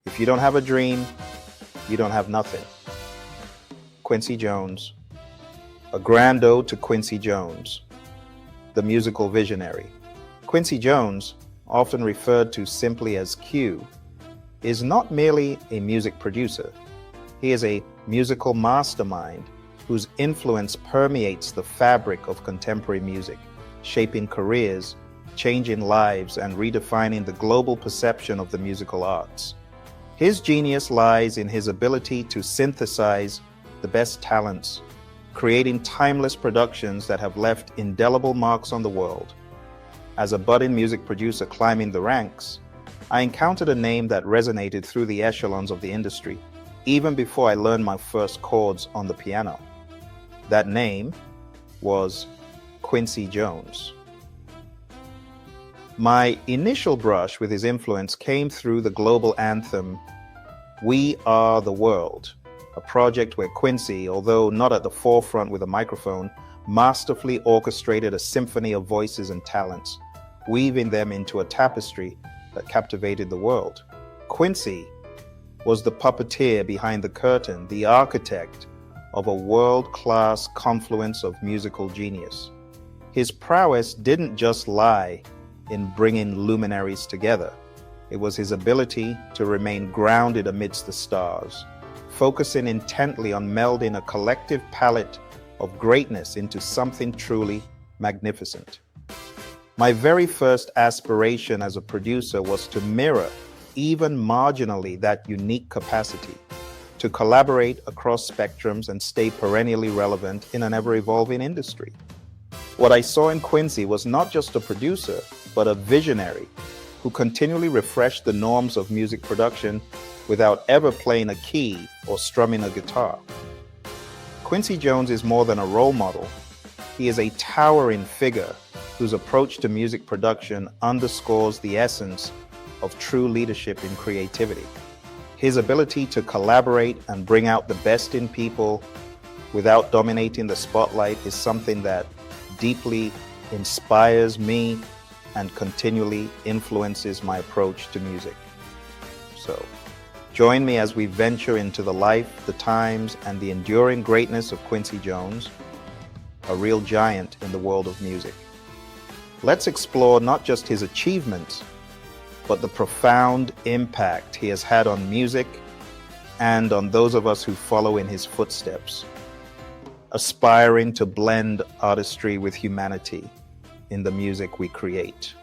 If you don't have a dream, you don't have nothing. Quincy Jones. A grand ode to Quincy Jones, the musical visionary. Quincy Jones, often referred to simply as Q, is not merely a music producer. He is a musical mastermind whose influence permeates the fabric of contemporary music, shaping careers, changing lives, and redefining the global perception of the musical arts. His genius lies in his ability to synthesize the best talents, creating timeless productions that have left indelible marks on the world. As a budding music producer climbing the ranks, I encountered a name that resonated through the echelons of the industry, even before I learned my first chords on the piano. That name was Quincy Jones. My initial brush with his influence came through the global anthem, "We Are the World," a project where Quincy, although not at the forefront with a microphone, masterfully orchestrated a symphony of voices and talents, weaving them into a tapestry that captivated the world. Quincy was the puppeteer behind the curtain, the architect of a world-class confluence of musical genius. His prowess didn't just lie in bringing luminaries together. It was his ability to remain grounded amidst the stars, focusing intently on melding a collective palette of greatness into something truly magnificent. My very first aspiration as a producer was to mirror, even marginally, that unique capacity, to collaborate across spectrums and stay perennially relevant in an ever-evolving industry. What I saw in Quincy was not just a producer, but a visionary who continually refreshed the norms of music production without ever playing a key or strumming a guitar. Quincy Jones is more than a role model. He is a towering figure whose approach to music production underscores the essence of true leadership in creativity. His ability to collaborate and bring out the best in people without dominating the spotlight is something that deeply inspires me and continually influences my approach to music. So, join me as we venture into the life, the times, and the enduring greatness of Quincy Jones, a real giant in the world of music. Let's explore not just his achievements, but the profound impact he has had on music and on those of us who follow in his footsteps, aspiring to blend artistry with humanity in the music we create.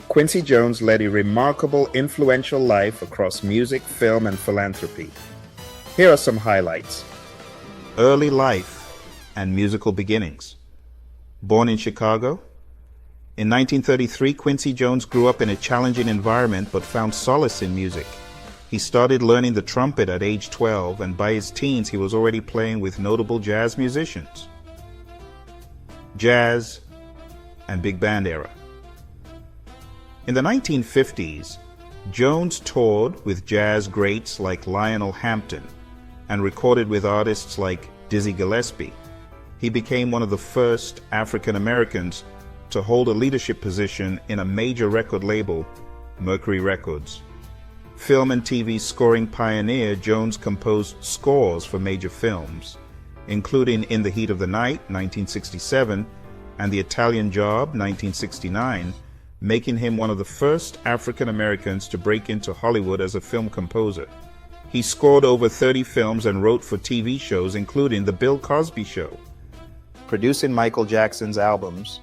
Quincy Jones led a remarkable, influential life across music, film, and philanthropy. Here are some highlights. Early life and musical beginnings. Born in Chicago, in 1933, Quincy Jones grew up in a challenging environment but found solace in music. He started learning the trumpet at age 12, and by his teens he was already playing with notable jazz musicians. Jazz and big band era. In the 1950s, Jones toured with jazz greats like Lionel Hampton and recorded with artists like Dizzy Gillespie. He became one of the first African Americans to hold a leadership position in a major record label, Mercury Records. Film and TV scoring pioneer, Jones composed scores for major films, including In the Heat of the Night, 1967, and The Italian Job, 1969, making him one of the first African Americans to break into Hollywood as a film composer. He scored over 30 films and wrote for TV shows, including The Bill Cosby Show. Producing Michael Jackson's albums,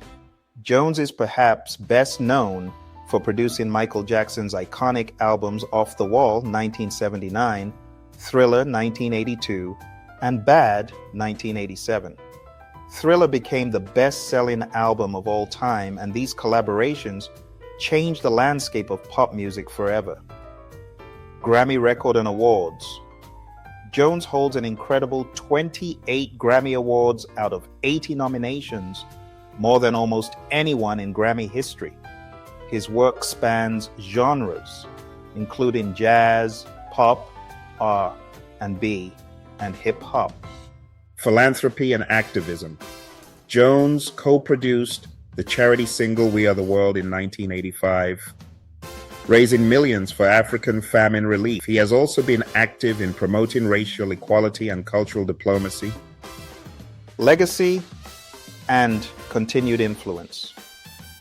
Jones is perhaps best known for producing Michael Jackson's iconic albums Off the Wall, 1979, Thriller, 1982, and Bad, 1987. Thriller became the best-selling album of all time, and these collaborations changed the landscape of pop music forever. Grammy record and awards. Jones holds an incredible 28 Grammy Awards out of 80 nominations, more than almost anyone in Grammy history. His work spans genres, including jazz, pop, R&B, and hip-hop. Philanthropy and activism. Jones co-produced the charity single We Are the World in 1985. raising millions for African famine relief. He has also been active in promoting racial equality and cultural diplomacy. Legacy and continued influence.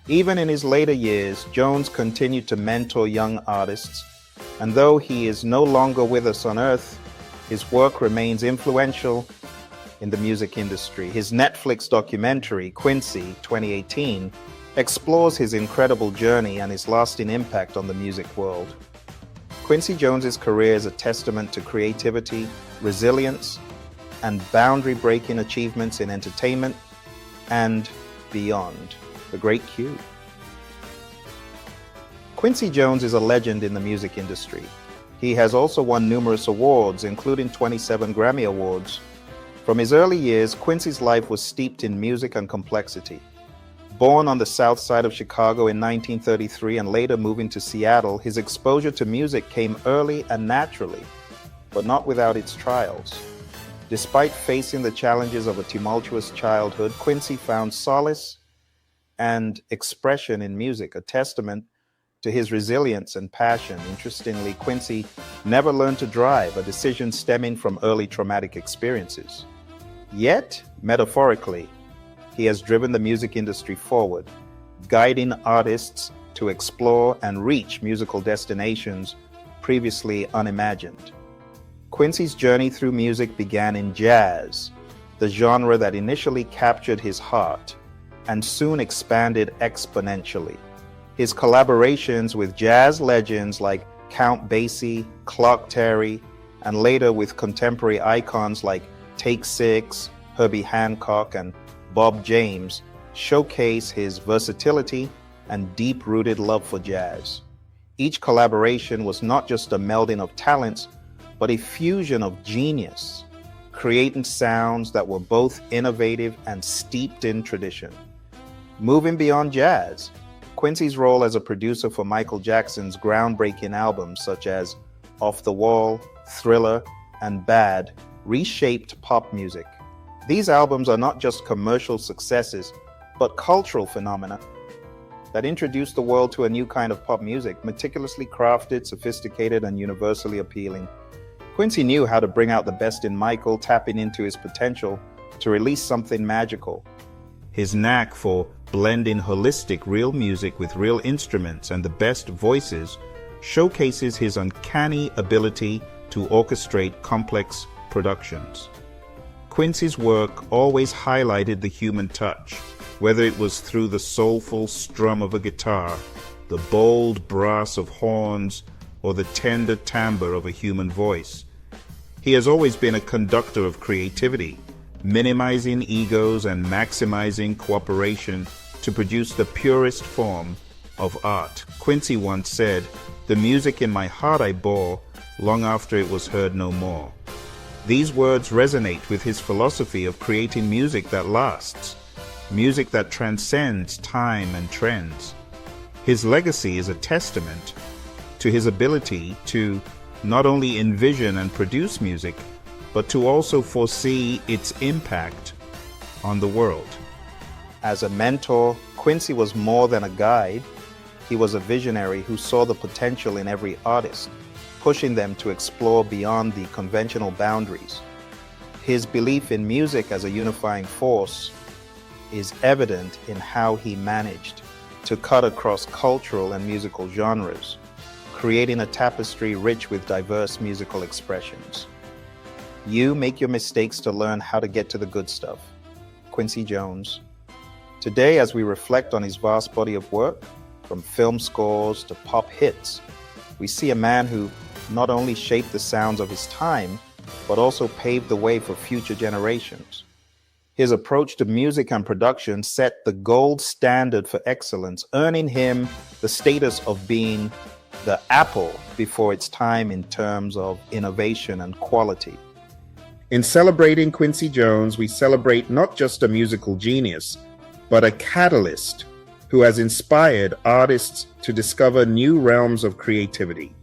Even in his later years, Jones continued to mentor young artists, and though he is no longer with us on earth, his work remains influential in the music industry. His Netflix documentary, Quincy, 2018, explores his incredible journey and his lasting impact on the music world. Quincy Jones's career is a testament to creativity, resilience, and boundary-breaking achievements in entertainment and beyond. The Great Q. Quincy Jones is a legend in the music industry. He has also won numerous awards, including 27 Grammy Awards. From his early years, Quincy's life was steeped in music and complexity. Born on the south side of Chicago in 1933 and later moving to Seattle, his exposure to music came early and naturally, but not without its trials. Despite facing the challenges of a tumultuous childhood, Quincy found solace and expression in music, a testament to his resilience and passion. Interestingly, Quincy never learned to drive, a decision stemming from early traumatic experiences. Yet, metaphorically, he has driven the music industry forward, guiding artists to explore and reach musical destinations previously unimagined. Quincy's journey through music began in jazz, the genre that initially captured his heart and soon expanded exponentially. His collaborations with jazz legends like Count Basie, Clark Terry, and later with contemporary icons like Take Six, Herbie Hancock, and Bob James showcase his versatility and deep-rooted love for jazz. Each collaboration was not just a melding of talents, but a fusion of genius, creating sounds that were both innovative and steeped in tradition. Moving beyond jazz, Quincy's role as a producer for Michael Jackson's groundbreaking albums such as Off the Wall, Thriller, and Bad reshaped pop music. These albums are not just commercial successes, but cultural phenomena that introduced the world to a new kind of pop music, meticulously crafted, sophisticated, and universally appealing. Quincy knew how to bring out the best in Michael, tapping into his potential to release something magical. His knack for blending holistic real music with real instruments and the best voices showcases his uncanny ability to orchestrate complex productions. Quincy's work always highlighted the human touch, whether it was through the soulful strum of a guitar, the bold brass of horns, or the tender timbre of a human voice. He has always been a conductor of creativity, minimizing egos and maximizing cooperation to produce the purest form of art. Quincy once said, "The music in my heart I bore long after it was heard no more." These words resonate with his philosophy of creating music that lasts, music that transcends time and trends. His legacy is a testament to his ability to not only envision and produce music, but to also foresee its impact on the world. As a mentor, Quincy was more than a guide. He was a visionary who saw the potential in every artist, pushing them to explore beyond the conventional boundaries. His belief in music as a unifying force is evident in how he managed to cut across cultural and musical genres, creating a tapestry rich with diverse musical expressions. You make your mistakes to learn how to get to the good stuff. Quincy Jones. Today, as we reflect on his vast body of work, from film scores to pop hits, we see a man who not only shaped the sounds of his time, but also paved the way for future generations. His approach to music and production set the gold standard for excellence, earning him the status of being the Apple before its time in terms of innovation and quality. In celebrating Quincy Jones, we celebrate not just a musical genius, but a catalyst who has inspired artists to discover new realms of creativity.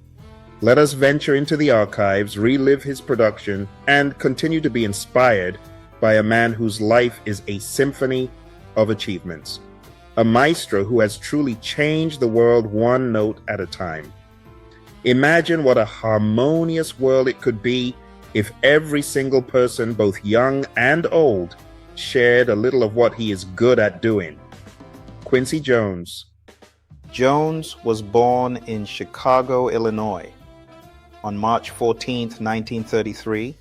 Let us venture into the archives, relive his production, and continue to be inspired by a man whose life is a symphony of achievements. A maestro who has truly changed the world one note at a time. Imagine what a harmonious world it could be if every single person, both young and old, shared a little of what he is good at doing. Quincy Jones. Jones was born in Chicago, Illinois. On March 14, 1933,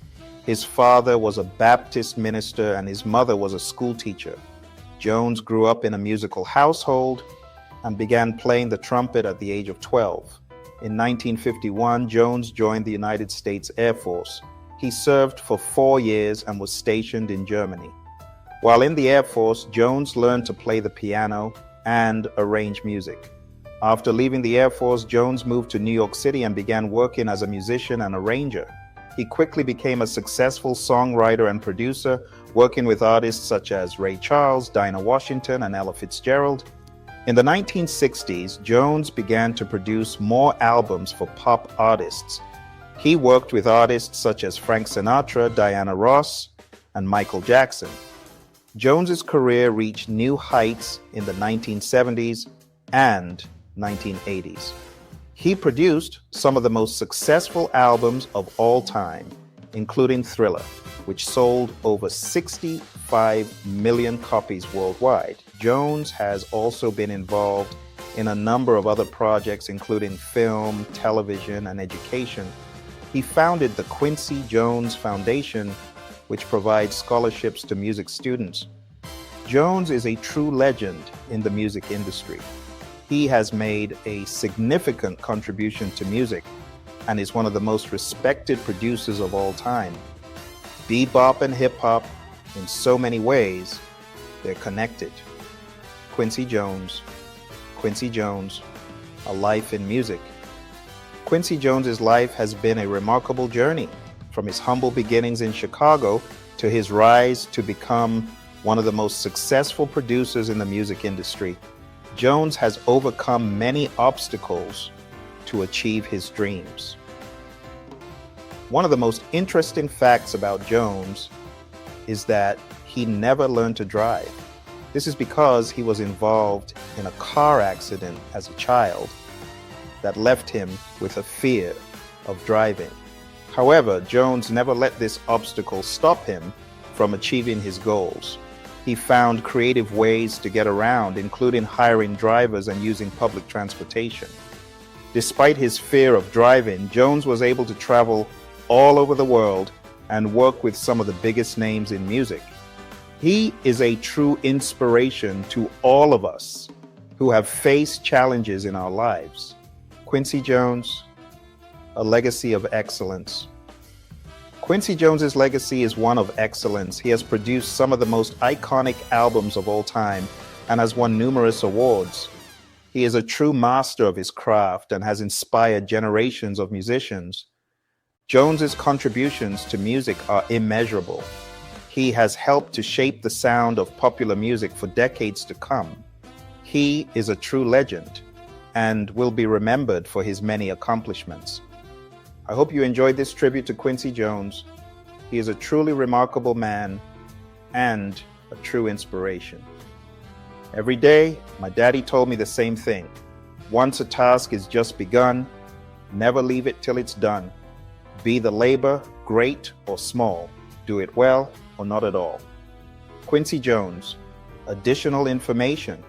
his father was a Baptist minister and his mother was a school teacher. Jones grew up in a musical household and began playing the trumpet at the age of 12. In 1951, Jones joined the United States Air Force. He served for 4 years and was stationed in Germany. While in the Air Force, Jones learned to play the piano and arrange music. After leaving the Air Force, Jones moved to New York City and began working as a musician and arranger. He quickly became a successful songwriter and producer, working with artists such as Ray Charles, Dinah Washington, and Ella Fitzgerald. In the 1960s, Jones began to produce more albums for pop artists. He worked with artists such as Frank Sinatra, Diana Ross, and Michael Jackson. Jones's career reached new heights in the 1970s and 1980s. He produced some of the most successful albums of all time, including Thriller, which sold over 65 million copies worldwide. Jones has also been involved in a number of other projects, including film, television, and education. He founded the Quincy Jones Foundation, which provides scholarships to music students. Jones is a true legend in the music industry. He has made a significant contribution to music and is one of the most respected producers of all time. Bebop and hip-hop, in so many ways, they're connected. Quincy Jones, A Life in Music. Quincy Jones's life has been a remarkable journey, from his humble beginnings in Chicago to his rise to become one of the most successful producers in the music industry. Jones has overcome many obstacles to achieve his dreams. One of the most interesting facts about Jones is that he never learned to drive. This is because he was involved in a car accident as a child that left him with a fear of driving. However, Jones never let this obstacle stop him from achieving his goals. He found creative ways to get around, including hiring drivers and using public transportation. Despite his fear of driving, Jones was able to travel all over the world and work with some of the biggest names in music. He is a true inspiration to all of us who have faced challenges in our lives. Quincy Jones, a legacy of excellence. Quincy Jones's legacy is one of excellence. He has produced some of the most iconic albums of all time and has won numerous awards. He is a true master of his craft and has inspired generations of musicians. Jones's contributions to music are immeasurable. He has helped to shape the sound of popular music for decades to come. He is a true legend and will be remembered for his many accomplishments. I hope you enjoyed this tribute to Quincy Jones. He is a truly remarkable man and a true inspiration. Every day, my daddy told me the same thing. Once a task is just begun, never leave it till it's done. Be the labor great or small, do it well or not at all. Quincy Jones. Additional information.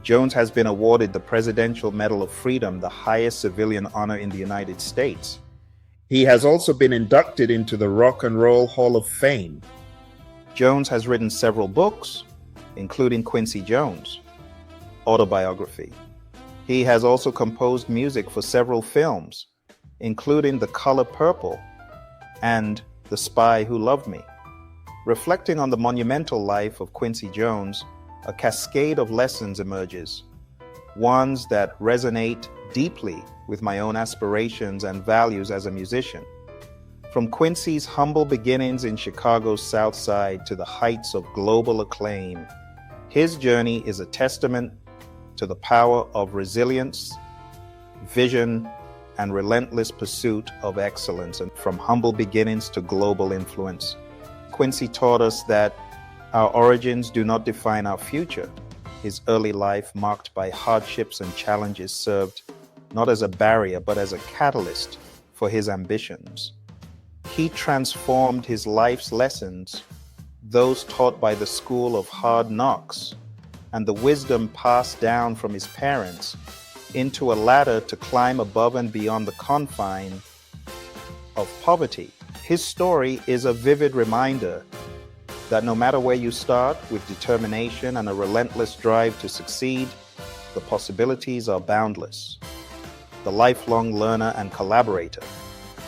Jones has been awarded the Presidential Medal of Freedom, the highest civilian honor in the United States. He has also been inducted into the Rock and Roll Hall of Fame. Jones has written several books, including Quincy Jones, autobiography. He has also composed music for several films, including The Color Purple and The Spy Who Loved Me. Reflecting on the monumental life of Quincy Jones, a cascade of lessons emerges, ones that resonate deeply with my own aspirations and values as a musician. From Quincy's humble beginnings in Chicago's South Side to the heights of global acclaim, his journey is a testament to the power of resilience, vision, and relentless pursuit of excellence, and from humble beginnings to global influence. Quincy taught us that our origins do not define our future. His early life, marked by hardships and challenges, served not as a barrier, but as a catalyst for his ambitions. He transformed his life's lessons, those taught by the school of hard knocks, and the wisdom passed down from his parents, into a ladder to climb above and beyond the confine of poverty. His story is a vivid reminder that no matter where you start, with determination and a relentless drive to succeed, the possibilities are boundless. The lifelong learner and collaborator.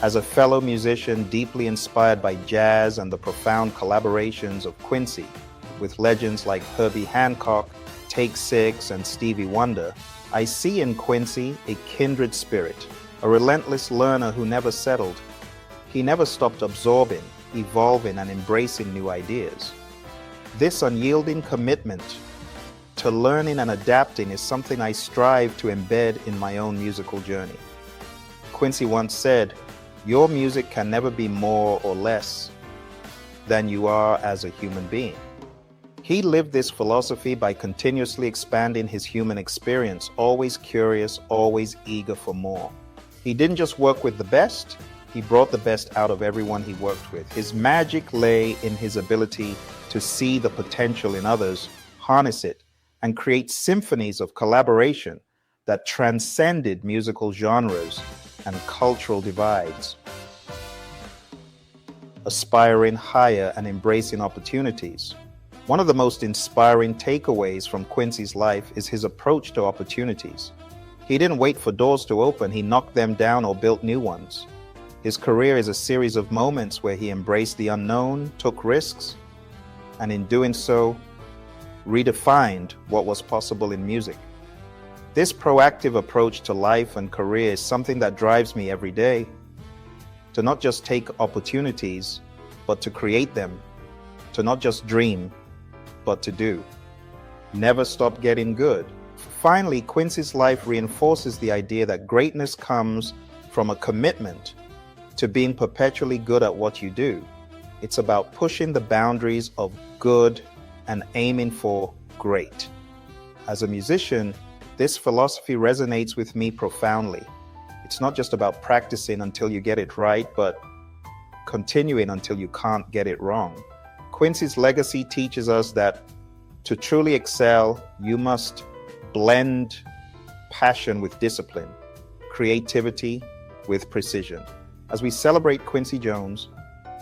As a fellow musician deeply inspired by jazz and the profound collaborations of Quincy with legends like Herbie Hancock, Take Six, and Stevie Wonder, I see in Quincy a kindred spirit, a relentless learner who never settled. He never stopped absorbing, evolving, and embracing new ideas. This unyielding commitment to learning and adapting is something I strive to embed in my own musical journey. Quincy once said, "Your music can never be more or less than you are as a human being." He lived this philosophy by continuously expanding his human experience, always curious, always eager for more. He didn't just work with the best, he brought the best out of everyone he worked with. His magic lay in his ability to see the potential in others, harness it, and create symphonies of collaboration that transcended musical genres and cultural divides. Aspiring higher and embracing opportunities. One of the most inspiring takeaways from Quincy's life is his approach to opportunities. He didn't wait for doors to open, he knocked them down or built new ones. His career is a series of moments where he embraced the unknown, took risks, and in doing so, redefined what was possible in music. This proactive approach to life and career is something that drives me every day. To not just take opportunities, but to create them. To not just dream, but to do. Never stop getting good. Finally, Quincy's life reinforces the idea that greatness comes from a commitment to being perpetually good at what you do. It's about pushing the boundaries of good and aiming for great. As a musician, this philosophy resonates with me profoundly. It's not just about practicing until you get it right, but continuing until you can't get it wrong. Quincy's legacy teaches us that to truly excel, you must blend passion with discipline, creativity with precision. As we celebrate Quincy Jones,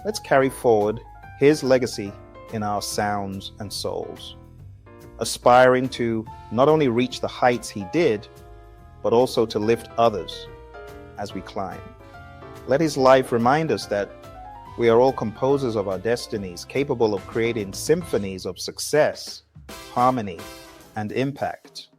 let's carry forward his legacy in our sounds and souls, aspiring to not only reach the heights he did, but also to lift others as we climb. Let his life remind us that we are all composers of our destinies, capable of creating symphonies of success, harmony, and impact.